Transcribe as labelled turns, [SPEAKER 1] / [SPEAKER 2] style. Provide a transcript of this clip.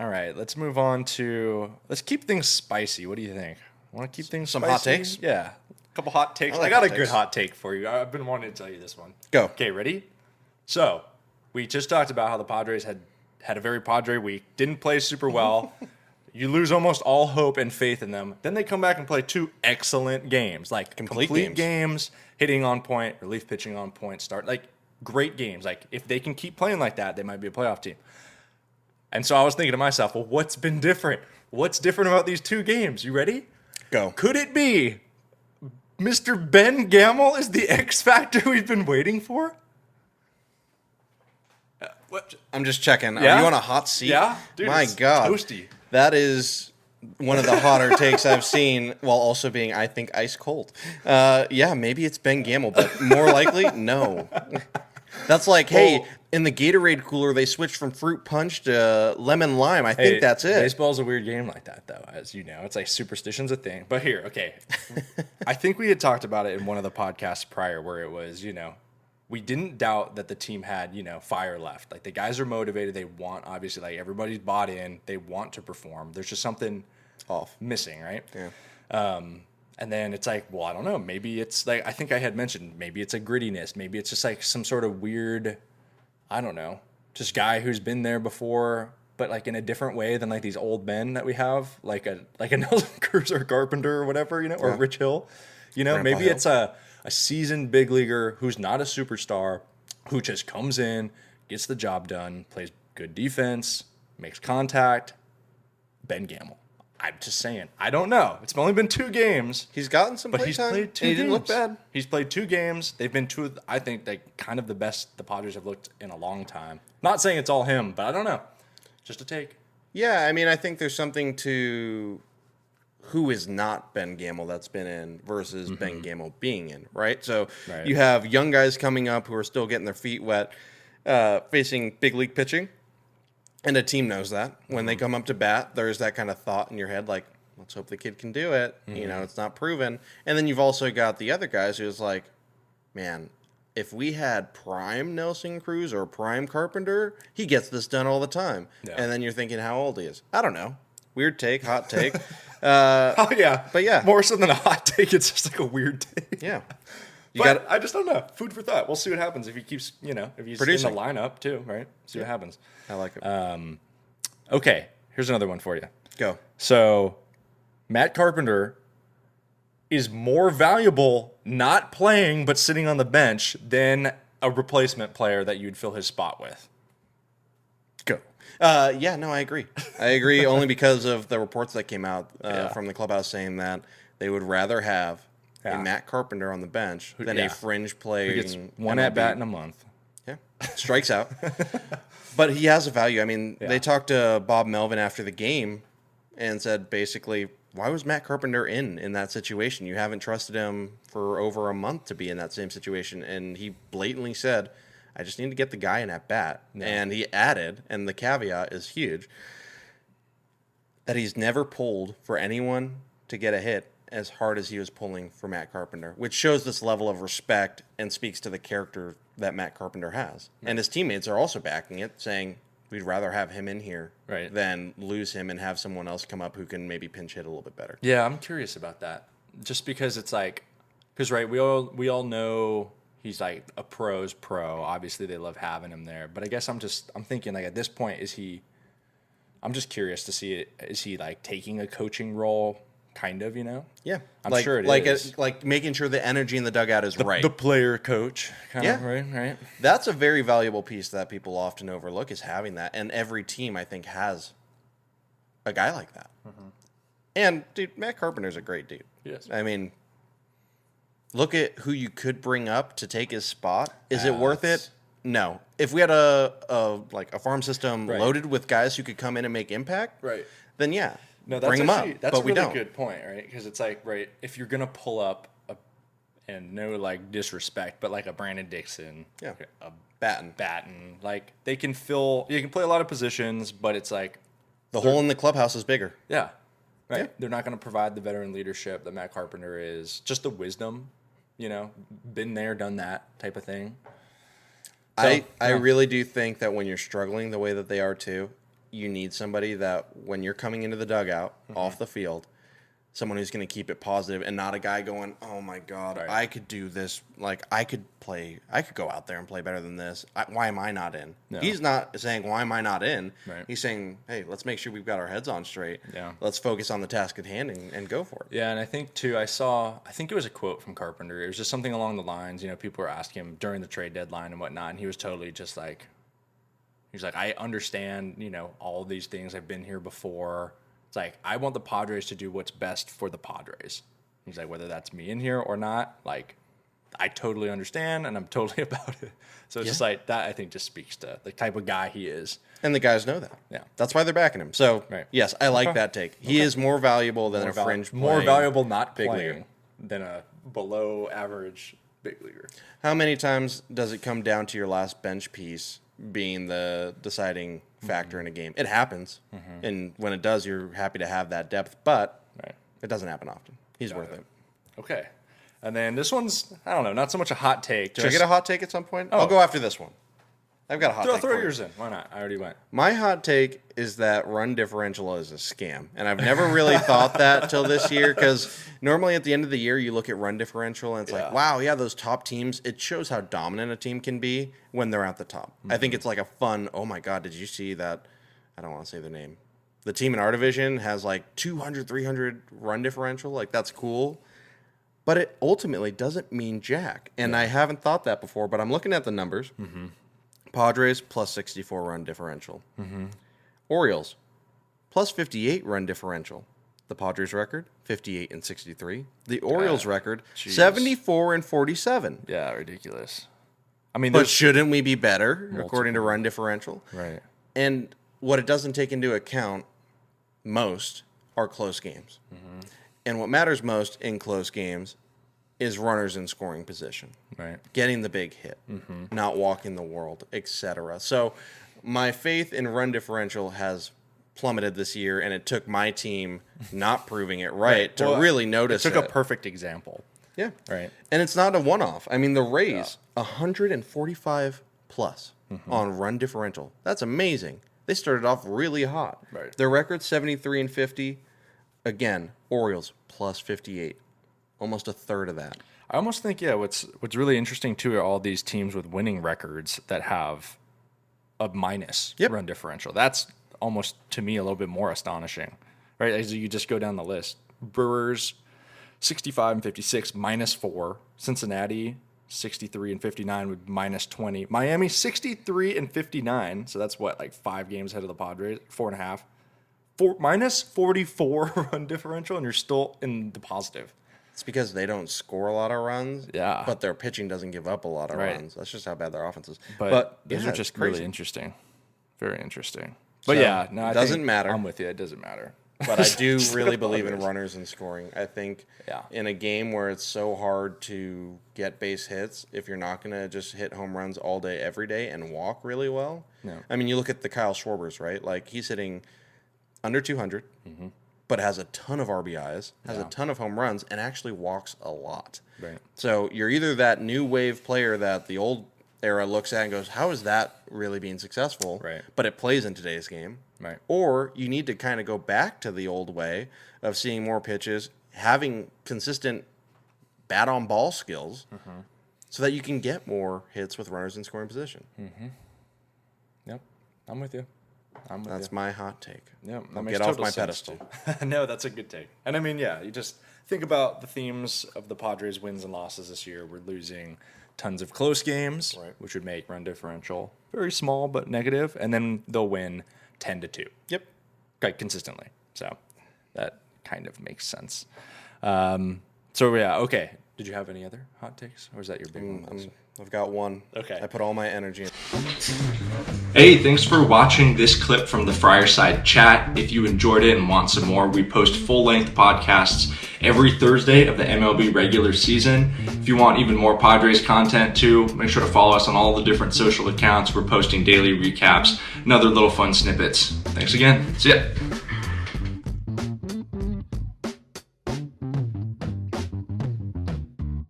[SPEAKER 1] All right, let's move on to. Let's keep things spicy. What do you think? Want to keep things
[SPEAKER 2] Some
[SPEAKER 1] spicy?
[SPEAKER 2] hot takes?
[SPEAKER 1] Yeah, a couple hot takes.
[SPEAKER 2] I like
[SPEAKER 1] I got
[SPEAKER 2] hot
[SPEAKER 1] a good
[SPEAKER 2] takes.
[SPEAKER 1] hot take for you. I've been wanting to tell you this one.
[SPEAKER 2] Go.
[SPEAKER 1] Okay, ready? So, we just talked about how the Padres had a very Padre week. Didn't play super well. You lose almost all hope and faith in them. Then they come back and play two excellent games, like
[SPEAKER 2] Complete
[SPEAKER 1] games, hitting on point, relief pitching on point, start like great games. Like if they can keep playing like that, they might be a playoff team. And so I was thinking to myself, well, what's been different? What's different about these two games? You ready?
[SPEAKER 2] Go.
[SPEAKER 1] Could it be Mr. Ben Gamel is the X factor we've been waiting for? What?
[SPEAKER 2] I'm just checking.
[SPEAKER 1] Yeah?
[SPEAKER 2] Are you on a hot seat?
[SPEAKER 1] Yeah? Dude,
[SPEAKER 2] My
[SPEAKER 1] it's
[SPEAKER 2] God.
[SPEAKER 1] toasty.
[SPEAKER 2] That is one of the hotter takes I've seen, while also being, I think, ice cold. Yeah, maybe it's Ben Gamel, but more likely, no. That's like, hey, in the Gatorade cooler, they switched from fruit punch to lemon lime. I think that's it.
[SPEAKER 1] Baseball's a weird game like that, though, as you know. It's like superstition's a thing. But here, okay. I think we had talked about it in one of the podcasts prior where it was, we didn't doubt that the team had, fire left. Like the guys are motivated. They want, obviously, like everybody's bought in. They want to perform. There's just something
[SPEAKER 2] Off.
[SPEAKER 1] missing, right?
[SPEAKER 2] Yeah.
[SPEAKER 1] And then it's like, well, I don't know. Maybe it's like, I think I had mentioned, maybe it's a grittiness. Maybe it's just like some sort of weird, I don't know, just guy who's been there before, but like in a different way than like these old men that we have, like a Nelson Cruz or Carpenter or whatever, or
[SPEAKER 2] Yeah.
[SPEAKER 1] Rich Hill.
[SPEAKER 2] Grandpa
[SPEAKER 1] Maybe
[SPEAKER 2] Hill.
[SPEAKER 1] it's a seasoned big leaguer who's not a superstar, who just comes in, gets the job done, plays good defense, makes contact. Ben Gamel. I'm just saying. I don't know. It's only been 2 games.
[SPEAKER 2] He's gotten some
[SPEAKER 1] But
[SPEAKER 2] play
[SPEAKER 1] he's
[SPEAKER 2] time,
[SPEAKER 1] played 2
[SPEAKER 2] and he
[SPEAKER 1] games.
[SPEAKER 2] didn't look bad.
[SPEAKER 1] He's played 2 games. They've been I think, like kind of the best the Padres have looked in a long time. Not saying it's all him, but I don't know. Just a take.
[SPEAKER 2] Yeah, I mean, I think there's something to who is not Ben Gamel that's been in versus Ben Gamel being in, right? So
[SPEAKER 1] Right.
[SPEAKER 2] you have young guys coming up who are still getting their feet wet, facing big league pitching, and a team knows that. When they come up to bat, there's that kind of thought in your head, like, let's hope the kid can do it. It's not proven. And then you've also got the other guys who's like, man, if we had prime Nelson Cruz or prime Carpenter, he gets this done all the time.
[SPEAKER 1] Yeah.
[SPEAKER 2] And then you're thinking how old he is. I don't know. Weird take, hot take.
[SPEAKER 1] Oh, yeah.
[SPEAKER 2] But yeah.
[SPEAKER 1] More so than a hot take, it's just like a weird take.
[SPEAKER 2] Yeah.
[SPEAKER 1] But I just don't know. Food for thought. We'll see what happens if he keeps, if he's
[SPEAKER 2] Producing.
[SPEAKER 1] in the lineup too, right? See what happens.
[SPEAKER 2] I like it.
[SPEAKER 1] Okay, here's another one for you.
[SPEAKER 2] Go.
[SPEAKER 1] So, Matt Carpenter is more valuable not playing but sitting on the bench than a replacement player that you'd fill his spot with. Go.
[SPEAKER 2] Yeah, no, I agree. I agree only because of the reports that came out
[SPEAKER 1] Yeah.
[SPEAKER 2] from the clubhouse saying that they would rather have
[SPEAKER 1] Yeah.
[SPEAKER 2] a Matt Carpenter on the bench than
[SPEAKER 1] yeah.
[SPEAKER 2] a fringe player.
[SPEAKER 1] He gets one at bat in a month.
[SPEAKER 2] Yeah, strikes out. But he has a value. I mean,
[SPEAKER 1] Yeah.
[SPEAKER 2] they talked to Bob Melvin after the game and said basically, why was Matt Carpenter in that situation? You haven't trusted him for over a month to be in that same situation. And he blatantly said, I just need to get the guy in at bat.
[SPEAKER 1] Yeah.
[SPEAKER 2] And he added, and the caveat is huge, that he's never pulled for anyone to get a hit as hard as he was pulling for Matt Carpenter, which shows this level of respect and speaks to the character that Matt Carpenter has. And his teammates are also backing it, saying, we'd rather have him in here
[SPEAKER 1] Right.
[SPEAKER 2] than lose him and have someone else come up who can maybe pinch hit a little bit better.
[SPEAKER 1] Yeah, I'm curious about that. Just because it's like, right, we all know he's like a pro's pro. Obviously, they love having him there. But I guess I'm thinking like at this point, I'm just curious to see is he like taking a coaching role, kind of,
[SPEAKER 2] Yeah.
[SPEAKER 1] I'm sure it
[SPEAKER 2] like
[SPEAKER 1] is.
[SPEAKER 2] like making sure the energy in the dugout is right.
[SPEAKER 1] The player coach, kind of,
[SPEAKER 2] Yeah.
[SPEAKER 1] right.
[SPEAKER 2] That's a very valuable piece that people often overlook is having that. And every team, I think, has a guy like that. And, dude, Matt Carpenter's a great dude.
[SPEAKER 1] Yes.
[SPEAKER 2] I mean, look at who you could bring up to take his spot. Is it worth it? No. If we had a farm system
[SPEAKER 1] Right.
[SPEAKER 2] loaded with guys who could come in and make impact,
[SPEAKER 1] Right.
[SPEAKER 2] then yeah,
[SPEAKER 1] No, that's
[SPEAKER 2] bring them up.
[SPEAKER 1] actually, that's
[SPEAKER 2] but
[SPEAKER 1] a
[SPEAKER 2] we
[SPEAKER 1] really
[SPEAKER 2] don't.
[SPEAKER 1] good point, right? Because it's like, right, if you're gonna pull up and no like disrespect, but like a Brandon Dixon,
[SPEAKER 2] Yeah.
[SPEAKER 1] a
[SPEAKER 2] Batten.
[SPEAKER 1] like they can fill. You can play a lot of positions, but it's like,
[SPEAKER 2] The hole in the clubhouse is bigger.
[SPEAKER 1] yeah, right.
[SPEAKER 2] Yeah.
[SPEAKER 1] They're not gonna provide the veteran leadership that Matt Carpenter is. Just the wisdom, been there, done that type of thing. So,
[SPEAKER 2] I
[SPEAKER 1] yeah.
[SPEAKER 2] really do think that when you're struggling the way that they are too, you need somebody that when you're coming into the dugout off the field, someone who's going to keep it positive and not a guy going, oh my God, I could do this. Like I could go out there and play better than this. Why am I not in? No. He's not saying, why am I not in? Right. He's saying, hey, let's make sure we've got our heads on straight. Yeah. Let's focus on the task at hand and go for it.
[SPEAKER 1] Yeah. And I think too, I think it was a quote from Carpenter. It was just something along the lines, people were asking him during the trade deadline and whatnot. And he was totally just like, I understand, all these things. I've been here before. It's like, I want the Padres to do what's best for the Padres. He's like, whether that's me in here or not, like, I totally understand, and I'm totally about it. So it's just like, that I think just speaks to the type of guy he is.
[SPEAKER 2] And the guys know that. Yeah. That's why they're backing him. So, yes, I like that take. He is more valuable than a fringe player.
[SPEAKER 1] More valuable not playing than a below average big leaguer.
[SPEAKER 2] How many times does it come down to your last bench piece being the deciding factor in a game? It happens, and when it does, you're happy to have that depth, but it doesn't happen often. He's worth it.
[SPEAKER 1] Okay. And then this one's, I don't know, not so much a hot take.
[SPEAKER 2] Should I get a hot take at some point? I'll go after this one. I've got a hot take.
[SPEAKER 1] Throw yours in. Why not? I already went.
[SPEAKER 2] My hot take is that run differential is a scam. And I've never really thought that till this year, because normally at the end of the year, you look at run differential and it's like, wow, those top teams, it shows how dominant a team can be when they're at the top. I think it's like a fun, oh my God, did you see that? I don't want to say the name. The team in our division has like 200, 300 run differential. Like, that's cool. But it ultimately doesn't mean jack. And I haven't thought that before, but I'm looking at the numbers. Padres plus 64 run differential. Orioles plus 58 run differential. The Padres record 58 and 63. The Orioles record 74 and 47.
[SPEAKER 1] Yeah, ridiculous. I mean,
[SPEAKER 2] but shouldn't we be better according to run differential?
[SPEAKER 1] Right.
[SPEAKER 2] And what it doesn't take into account most are close games. And what matters most in close games is runners in scoring position.
[SPEAKER 1] Right.
[SPEAKER 2] Getting the big hit, not walking the world, etc. So my faith in run differential has plummeted this year, and it took my team not proving it to really notice it.
[SPEAKER 1] Took a perfect example.
[SPEAKER 2] Yeah.
[SPEAKER 1] Right.
[SPEAKER 2] And it's not a one-off. I mean, the Rays, 145 plus on run differential. That's amazing. They started off really hot.
[SPEAKER 1] Right.
[SPEAKER 2] Their record 73 and 50. Again, Orioles plus 58. Almost a third of that.
[SPEAKER 1] I almost think, what's really interesting, too, are all these teams with winning records that have a minus run differential. That's almost, to me, a little bit more astonishing, right? As you just go down the list. Brewers, 65 and 56, minus 4. Cincinnati, 63 and 59 with minus 20. Miami, 63 and 59. So that's what, like 5 games ahead of the Padres, 4.5. Minus 44 run differential, and you're still in the positive.
[SPEAKER 2] It's because they don't score a lot of runs, but their pitching doesn't give up a lot of runs. That's just how bad their offense is.
[SPEAKER 1] But those are just really interesting. Very interesting. But
[SPEAKER 2] it doesn't matter.
[SPEAKER 1] I'm with you. It doesn't matter.
[SPEAKER 2] But I do really believe in runners and scoring. I think in a game where it's so hard to get base hits, if you're not going to just hit home runs all day, every day, and walk really well. No. I mean, you look at the Kyle Schwarbers, right? Like, he's hitting under 200, but has a ton of RBIs, has a ton of home runs, and actually walks a lot.
[SPEAKER 1] Right.
[SPEAKER 2] So you're either that new wave player that the old era looks at and goes, how is that really being successful?
[SPEAKER 1] Right.
[SPEAKER 2] But it plays in today's game.
[SPEAKER 1] Right.
[SPEAKER 2] Or you need to kind of go back to the old way of seeing more pitches, having consistent bat-on-ball skills, so that you can get more hits with runners in scoring position.
[SPEAKER 1] Yep, I'm with you.
[SPEAKER 2] That's my hot take.
[SPEAKER 1] Yeah,
[SPEAKER 2] get off my pedestal.
[SPEAKER 1] No, that's a good take. And I mean, you just think about the themes of the Padres' wins and losses this year. We're losing tons of close games, which would make run differential very small but negative, and then they'll win 10-2.
[SPEAKER 2] Yep,
[SPEAKER 1] quite consistently. So that kind of makes sense. Okay. Did you have any other hot takes, or is that your big one?
[SPEAKER 2] I've got one.
[SPEAKER 1] Okay.
[SPEAKER 2] I put all my energy in.
[SPEAKER 1] Hey, thanks for watching this clip from the Friarside Chat. If you enjoyed it and want some more, we post full-length podcasts every Thursday of the MLB regular season. If you want even more Padres content too, make sure to follow us on all the different social accounts. We're posting daily recaps and other little fun snippets. Thanks again. See ya.